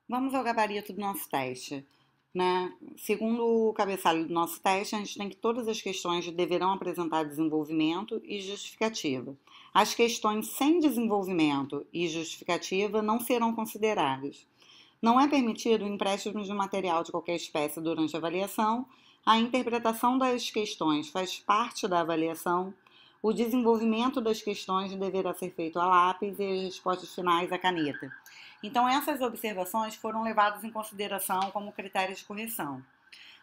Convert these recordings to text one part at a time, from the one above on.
Vamos ao gabarito do nosso teste, né? Segundo o cabeçalho do nosso teste, a gente tem que todas as questões deverão apresentar desenvolvimento e justificativa. As questões sem desenvolvimento e justificativa não serão consideradas. Não é permitido o empréstimo de material de qualquer espécie durante a avaliação. A interpretação das questões faz parte da avaliação. O desenvolvimento das questões deverá ser feito a lápis e as respostas finais à caneta. Então, essas observações foram levadas em consideração como critérios de correção,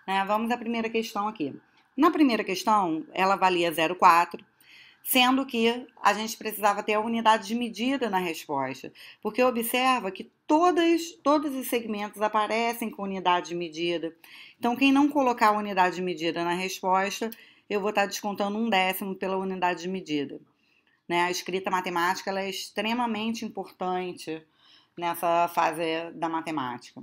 né? Vamos à primeira questão aqui. Na primeira questão, ela valia 0,4, sendo que a gente precisava ter a unidade de medida na resposta, porque observa que todos os segmentos aparecem com unidade de medida. Então, quem não colocar a unidade de medida na resposta, eu vou estar descontando 1/10 pela unidade de medida, né? A escrita matemática ela é extremamente importante nessa fase da matemática.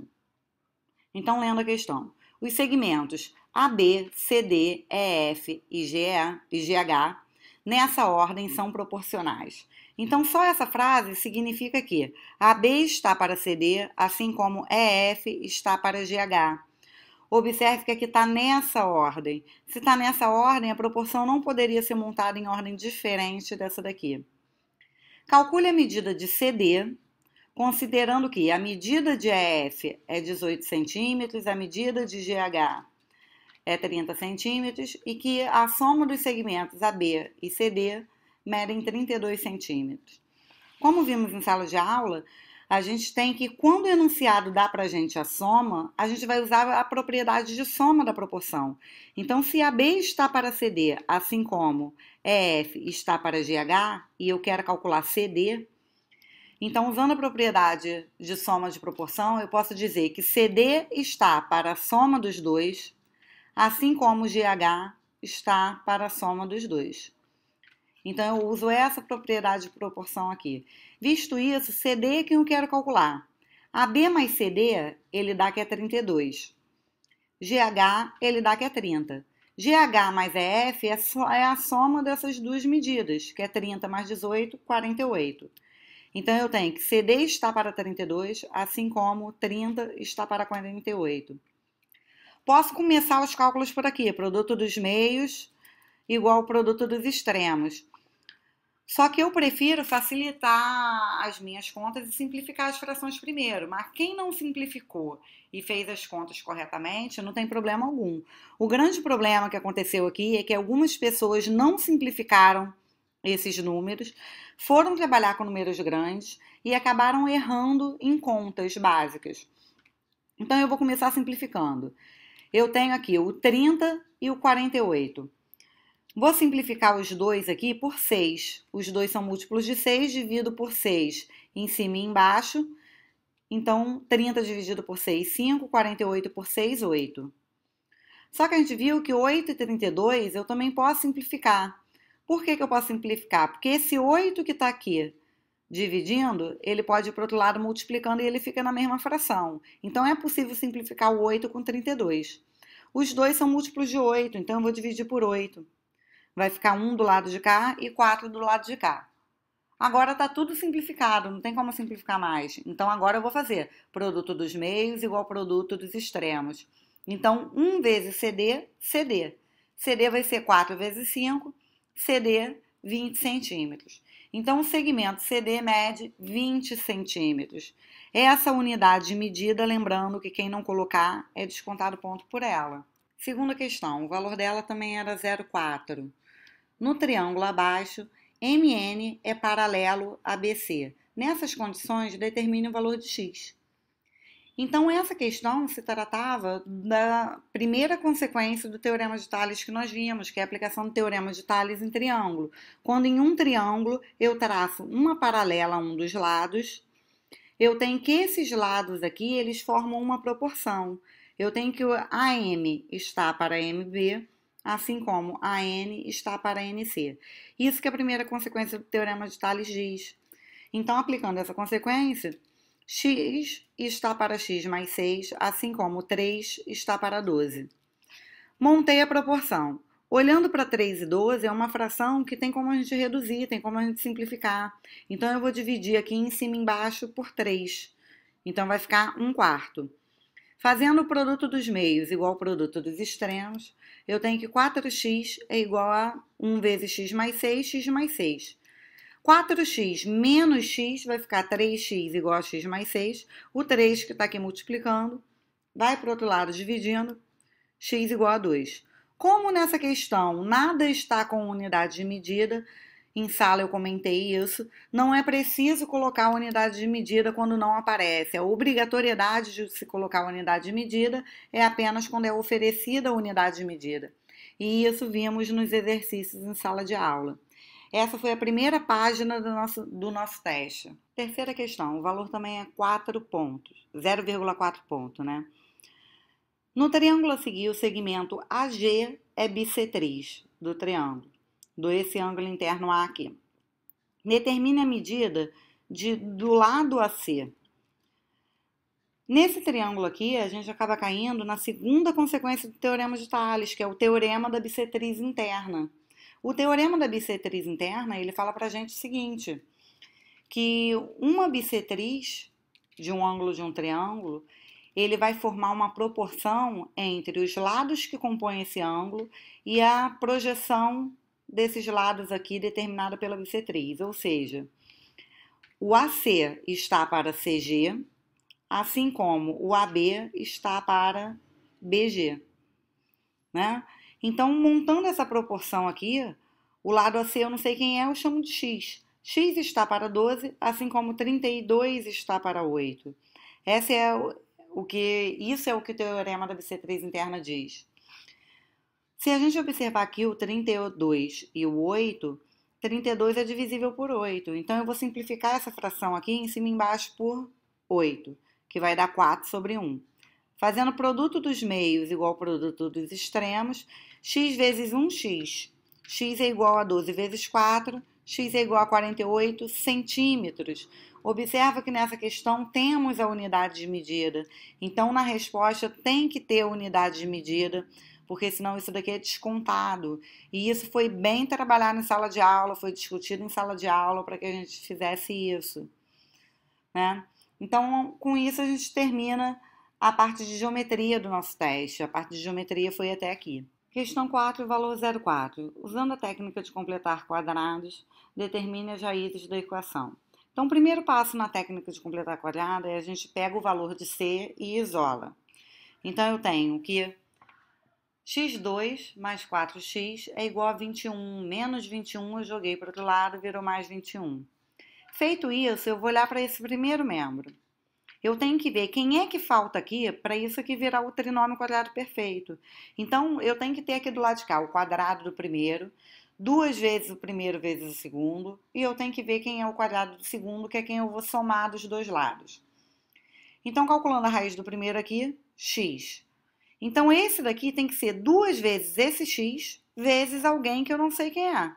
Então, lendo a questão. Os segmentos AB, CD, EF e GH, nessa ordem, são proporcionais. Então, só essa frase significa que AB está para CD, assim como EF está para GH. Observe que aqui está nessa ordem. Se está nessa ordem, a proporção não poderia ser montada em ordem diferente dessa daqui. Calcule a medida de CD, considerando que a medida de EF é 18 centímetros, a medida de GH é 30 centímetros e que a soma dos segmentos AB e CD medem 32 centímetros. Como vimos em sala de aula, a gente tem que, quando o enunciado dá para a gente a soma, a gente vai usar a propriedade de soma da proporção. Então, se AB está para CD, assim como EF está para GH, e eu quero calcular CD, então, usando a propriedade de soma de proporção, eu posso dizer que CD está para a soma dos dois, assim como GH está para a soma dos dois. Então, eu uso essa propriedade de proporção aqui. Visto isso, CD é quem eu quero calcular. AB mais CD, ele dá que é 32. GH, ele dá que é 30. GH mais EF é a soma dessas duas medidas, que é 30 mais 18, 48. Então, eu tenho que CD está para 32, assim como 30 está para 48. Posso começar os cálculos por aqui. Produto dos meios igual ao produto dos extremos. Só que eu prefiro facilitar as minhas contas e simplificar as frações primeiro. Mas quem não simplificou e fez as contas corretamente, não tem problema algum. O grande problema que aconteceu aqui é que algumas pessoas não simplificaram esses números, foram trabalhar com números grandes e acabaram errando em contas básicas. Então, eu vou começar simplificando. Eu tenho aqui o 30 e o 48. Vou simplificar os dois aqui por 6. Os dois são múltiplos de 6, divido por 6 em cima e embaixo. Então, 30 dividido por 6, 5, 48 por 6, 8. Só que a gente viu que 8 e 32 eu também posso simplificar. Por que eu posso simplificar? Porque esse 8 que está aqui dividindo, ele pode ir para o outro lado multiplicando e ele fica na mesma fração. Então, é possível simplificar o 8 com 32. Os dois são múltiplos de 8, então eu vou dividir por 8. Vai ficar 1 do lado de cá e 4 do lado de cá. Agora está tudo simplificado, não tem como simplificar mais. Então, agora eu vou fazer produto dos meios igual produto dos extremos. Então, 1 vezes CD, CD. CD vai ser 4 vezes 5, CD, 20 centímetros. Então, o segmento CD mede 20 centímetros. Essa unidade de medida, lembrando que quem não colocar é descontado ponto por ela. Segunda questão, o valor dela também era 0,4. No triângulo abaixo, MN é paralelo a BC. Nessas condições, determine o valor de x. Então, essa questão se tratava da primeira consequência do teorema de Tales que nós vimos, que é a aplicação do teorema de Tales em triângulo. Quando em um triângulo eu traço uma paralela a um dos lados, eu tenho que esses lados aqui, eles formam uma proporção. Eu tenho que o AM está para MB, assim como AN está para NC. Isso que a primeira consequência do teorema de Tales diz. Então, aplicando essa consequência, x está para x mais 6, assim como 3 está para 12. Montei a proporção. Olhando para 3 e 12, é uma fração que tem como a gente reduzir, tem como a gente simplificar. Então, eu vou dividir aqui em cima e embaixo por 3. Então, vai ficar 1/4. Fazendo o produto dos meios igual ao produto dos extremos, eu tenho que 4x é igual a 1 vezes x mais 6, x mais 6. 4x menos x vai ficar 3x igual a x mais 6. O 3 que está aqui multiplicando vai para o outro lado dividindo, x igual a 2. Como nessa questão nada está com unidade de medida, em sala eu comentei isso, não é preciso colocar a unidade de medida quando não aparece. A obrigatoriedade de se colocar a unidade de medida é apenas quando é oferecida a unidade de medida. E isso vimos nos exercícios em sala de aula. Essa foi a primeira página do nosso teste. Terceira questão, o valor também é 4 pontos, 0,4 ponto, né? No triângulo a seguir, o segmento AG é bissetriz do triângulo, desse ângulo interno A aqui. Determine a medida do lado AC. Nesse triângulo aqui, a gente acaba caindo na segunda consequência do teorema de Tales, que é o teorema da bissetriz interna. O teorema da bissetriz interna, ele fala pra gente o seguinte, que uma bissetriz de um ângulo de um triângulo, ele vai formar uma proporção entre os lados que compõem esse ângulo e a projeção desses lados aqui determinada pela bissetriz. Ou seja, o AC está para CG, assim como o AB está para BG, né? Então, montando essa proporção aqui, o lado AC eu não sei quem é, eu chamo de X. X está para 12, assim como 32 está para 8. Isso é o que o teorema da bissetriz interna diz. Se a gente observar aqui o 32 e o 8, 32 é divisível por 8. Então, eu vou simplificar essa fração aqui em cima e embaixo por 8, que vai dar 4 sobre 1. Fazendo o produto dos meios igual ao produto dos extremos, x vezes 1x. X é igual a 12 vezes 4, x é igual a 48 centímetros. Observa que nessa questão temos a unidade de medida. Então, na resposta tem que ter a unidade de medida, porque senão isso daqui é descontado. E isso foi bem trabalhado em sala de aula, foi discutido em sala de aula para que a gente fizesse isso, né? Então, com isso a gente termina a parte de geometria do nosso teste. A parte de geometria foi até aqui. Questão 4, valor 0,4. Usando a técnica de completar quadrados, determine as raízes da equação. Então, o primeiro passo na técnica de completar quadrado é a gente pega o valor de C e isola. Então, eu tenho que x2 mais 4x é igual a 21. Menos 21 eu joguei para o outro lado, virou mais 21. Feito isso, eu vou olhar para esse primeiro membro. Eu tenho que ver quem é que falta aqui para isso aqui virar o trinômio quadrado perfeito. Então, eu tenho que ter aqui do lado de cá o quadrado do primeiro, 2 vezes o primeiro vezes o segundo, e eu tenho que ver quem é o quadrado do segundo, que é quem eu vou somar dos dois lados. Então, calculando a raiz do primeiro aqui, x. Então, esse daqui tem que ser 2 vezes esse x vezes alguém que eu não sei quem é.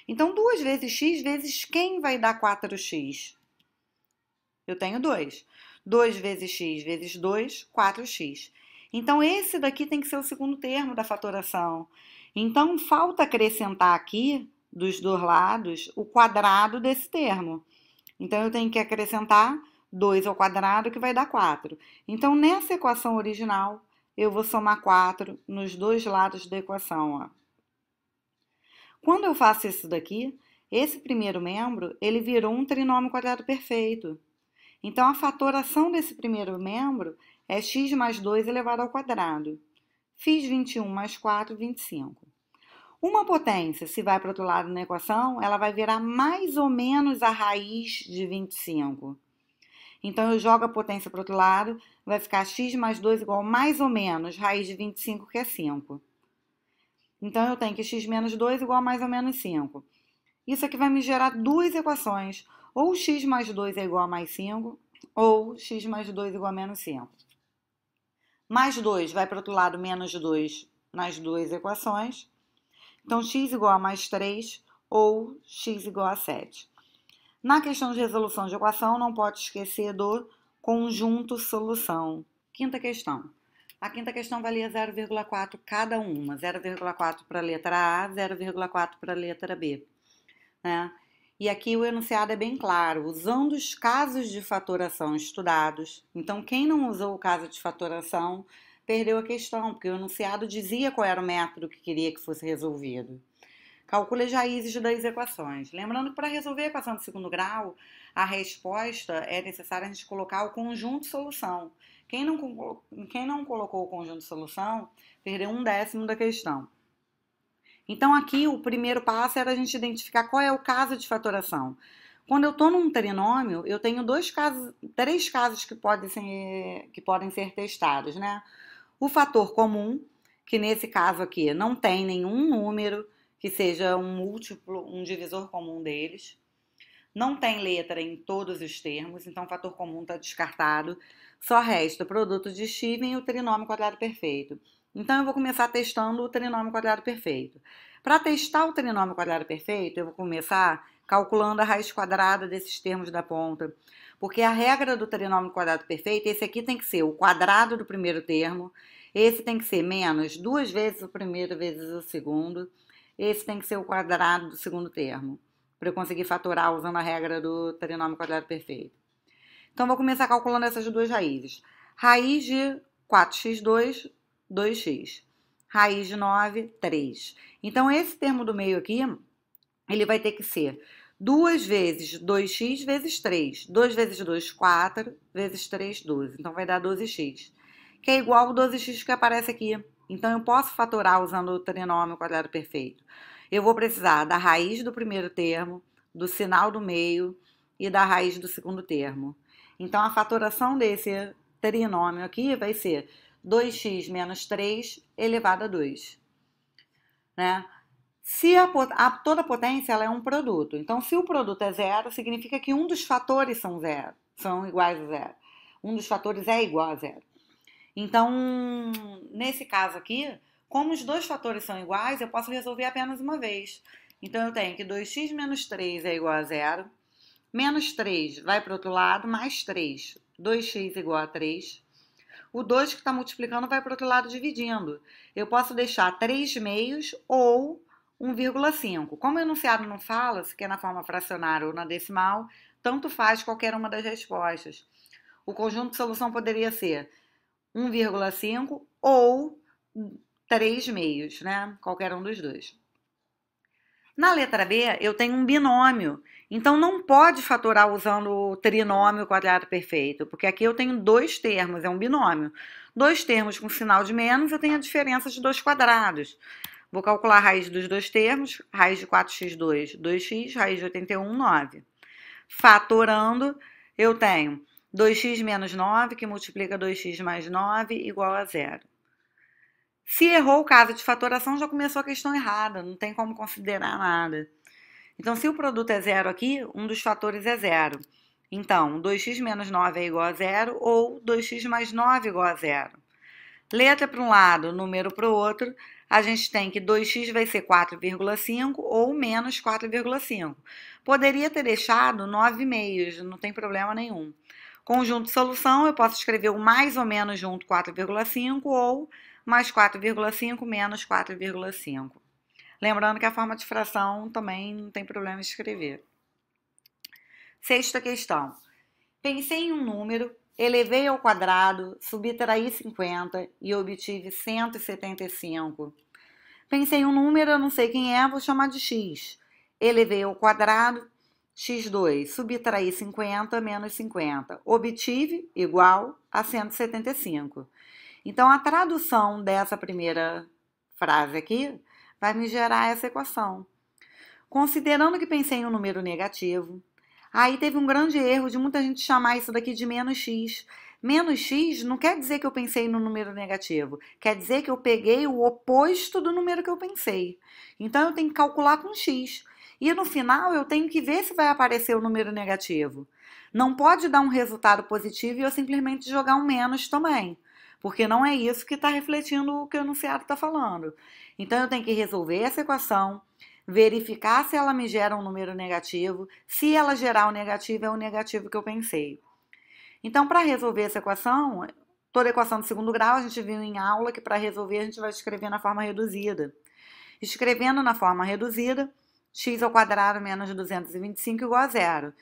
Então, 2 vezes x vezes quem vai dar 4x? Eu tenho 2. 2 vezes x vezes 2, 4x. Então, esse daqui tem que ser o segundo termo da fatoração. Então, falta acrescentar aqui, dos dois lados, o quadrado desse termo. Então, eu tenho que acrescentar 2 ao quadrado, que vai dar 4. Então, nessa equação original, eu vou somar 4 nos dois lados da equação, ó. Quando eu faço isso daqui, esse primeiro membro, ele virou um trinômio quadrado perfeito. Então, a fatoração desse primeiro membro é x mais 2 elevado ao quadrado. Fiz 21 mais 4, 25. Uma potência, se vai para o outro lado na equação, ela vai virar mais ou menos a raiz de 25. Então, eu jogo a potência para o outro lado, vai ficar x mais 2 igual mais ou menos raiz de 25, que é 5. Então, eu tenho que x menos 2 igual a mais ou menos 5. Isso aqui vai me gerar duas equações. Ou x mais 2 é igual a mais 5, ou x mais 2 igual a menos 5. Mais 2 vai para o outro lado, menos 2 nas duas equações. Então, x igual a mais 3 ou x igual a 7. Na questão de resolução de equação, não pode esquecer do conjunto solução. Quinta questão. A quinta questão valia 0,4 cada uma. 0,4 para a letra A, 0,4 para a letra B, né? E aqui o enunciado é bem claro, usando os casos de fatoração estudados. Então, quem não usou o caso de fatoração perdeu a questão, porque o enunciado dizia qual era o método que queria que fosse resolvido. Calcule as raízes das equações. Lembrando que para resolver a equação de segundo grau, a resposta é necessário a gente colocar o conjunto de solução. Quem não colocou o conjunto de solução, perdeu 1/10 da questão. Então, aqui o primeiro passo era a gente identificar qual é o caso de fatoração. Quando eu estou num trinômio, eu tenho três casos que podem ser testados, né? O fator comum, que nesse caso aqui não tem nenhum número que seja um múltiplo, um divisor comum deles. Não tem letra em todos os termos, então o fator comum está descartado. Só resta o produto de Steven e o trinômio quadrado perfeito. Então, eu vou começar testando o trinômio quadrado perfeito. Para testar o trinômio quadrado perfeito, eu vou começar calculando a raiz quadrada desses termos da ponta. Porque a regra do trinômio quadrado perfeito, esse aqui tem que ser o quadrado do primeiro termo, esse tem que ser menos 2 vezes o primeiro vezes o segundo, esse tem que ser o quadrado do segundo termo, para eu conseguir fatorar usando a regra do trinômio quadrado perfeito. Então, vou começar calculando essas duas raízes. Raiz de 4x2, 2x. Raiz de 9, 3. Então, esse termo do meio aqui, ele vai ter que ser 2 vezes 2x vezes 3. 2 vezes 2, 4, vezes 3, 12. Então, vai dar 12x, que é igual ao 12x que aparece aqui. Então, eu posso fatorar usando o trinômio quadrado perfeito. Eu vou precisar da raiz do primeiro termo, do sinal do meio e da raiz do segundo termo. Então, a fatoração desse trinômio aqui vai ser 2x menos 3 elevado a 2. Né? Se toda potência ela é um produto. Então, se o produto é zero, significa que um dos fatores são iguais a zero. Um dos fatores é igual a zero. Então, nesse caso aqui, como os dois fatores são iguais, eu posso resolver apenas uma vez. Então, eu tenho que 2x menos 3 é igual a zero. Menos 3 vai para o outro lado, mais 3. 2x igual a 3. O 2 que está multiplicando vai para o outro lado dividindo. Eu posso deixar 3 meios ou 1,5. Como o enunciado não fala se quer na forma fracionária ou na decimal, tanto faz qualquer uma das respostas. O conjunto de solução poderia ser 1,5 ou 3 meios, né? Qualquer um dos dois. Na letra B, eu tenho um binômio, então não pode fatorar usando o trinômio quadrado perfeito, porque aqui eu tenho dois termos, é um binômio. Dois termos com sinal de menos, eu tenho a diferença de dois quadrados. Vou calcular a raiz dos dois termos, raiz de 4x2, 2x, raiz de 81, 9. Fatorando, eu tenho 2x menos 9, que multiplica 2x mais 9, igual a 0. Se errou o caso de fatoração, já começou a questão errada, não tem como considerar nada. Então, se o produto é zero aqui, um dos fatores é zero. Então, 2x menos 9 é igual a zero ou 2x mais 9 é igual a zero. Letra para um lado, número para o outro, a gente tem que 2x vai ser 4,5 ou menos 4,5. Poderia ter deixado 9 meios, não tem problema nenhum. Conjunto de solução, eu posso escrever o mais ou menos junto 4,5 ou mais 4,5 menos 4,5. Lembrando que a forma de fração também não tem problema em escrever. Sexta questão. Pensei em um número, elevei ao quadrado, subtraí 50 e obtive 175. Pensei em um número, eu não sei quem é, vou chamar de x. Elevei ao quadrado, x2, subtraí 50 menos 50. Obtive igual a 175. Então, a tradução dessa primeira frase aqui vai me gerar essa equação. Considerando que pensei em um número negativo, aí teve um grande erro de muita gente chamar isso daqui de menos x. Menos x não quer dizer que eu pensei no número negativo, quer dizer que eu peguei o oposto do número que eu pensei. Então, eu tenho que calcular com x. E no final, eu tenho que ver se vai aparecer o número negativo. Não pode dar um resultado positivo e eu simplesmente jogar um menos também. Porque não é isso que está refletindo o que o enunciado está falando. Então, eu tenho que resolver essa equação, verificar se ela me gera um número negativo. Se ela gerar o negativo, é o negativo que eu pensei. Então, para resolver essa equação, toda equação de segundo grau, a gente viu em aula que para resolver a gente vai escrever na forma reduzida. Escrevendo na forma reduzida, x ao quadrado menos 225 igual a zero.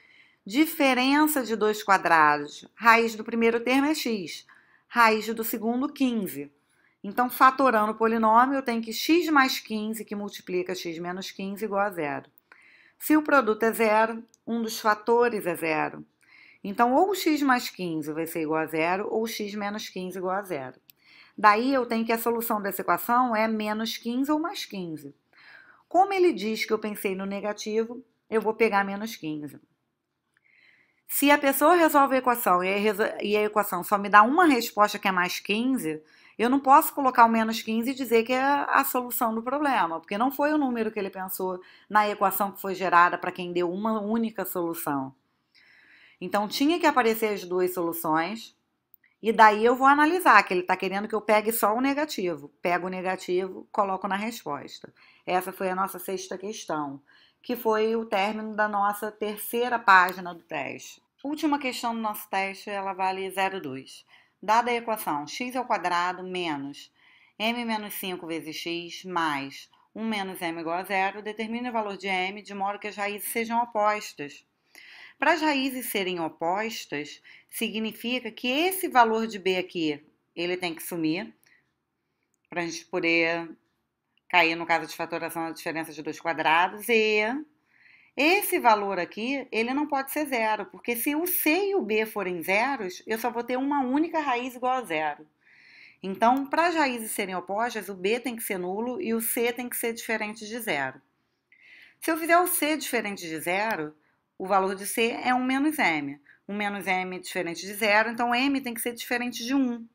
Diferença de dois quadrados. Raiz do primeiro termo é x. Raiz do segundo, 15. Então, fatorando o polinômio, eu tenho que x mais 15, que multiplica x menos 15, igual a zero. Se o produto é zero, um dos fatores é zero. Então, ou x mais 15 vai ser igual a zero, ou x menos 15 igual a zero. Daí, eu tenho que a solução dessa equação é menos 15 ou mais 15. Como ele diz que eu pensei no negativo, eu vou pegar menos 15. Se a pessoa resolve a equação e a equação só me dá uma resposta que é mais 15, eu não posso colocar o menos 15 e dizer que é a solução do problema, porque não foi o número que ele pensou na equação que foi gerada para quem deu uma única solução. Então, tinha que aparecer as duas soluções, e daí eu vou analisar, que ele está querendo que eu pegue só o negativo. Pego o negativo, coloco na resposta. Essa foi a nossa sexta questão, que foi o término da nossa terceira página do teste. Última questão do nosso teste, ela vale 0,2. Dada a equação x ao quadrado menos m menos 5 vezes x mais 1 menos m igual a zero, determine o valor de m de modo que as raízes sejam opostas. Para as raízes serem opostas, significa que esse valor de b aqui, ele tem que sumir, para a gente poder cair no caso de fatoração da diferença de dois quadrados, e esse valor aqui, ele não pode ser zero, porque se o c e o b forem zeros, eu só vou ter uma única raiz igual a zero. Então, para as raízes serem opostas, o b tem que ser nulo e o c tem que ser diferente de zero. Se eu fizer o c diferente de zero, o valor de c é 1 menos m. 1 menos m é diferente de zero, então m tem que ser diferente de 1.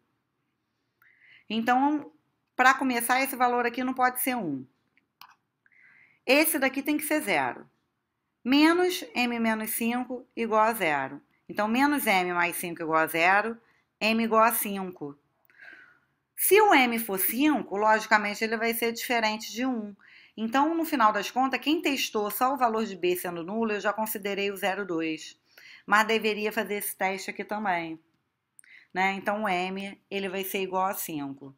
Então, para começar, esse valor aqui não pode ser 1. Esse daqui tem que ser zero. Menos m menos 5 igual a zero. Então, menos m mais 5 igual a zero, m igual a 5. Se o m for 5, logicamente ele vai ser diferente de 1. Então, no final das contas, quem testou só o valor de b sendo nulo, eu já considerei o 0,2. Mas deveria fazer esse teste aqui também, né? Então, o m ele vai ser igual a 5.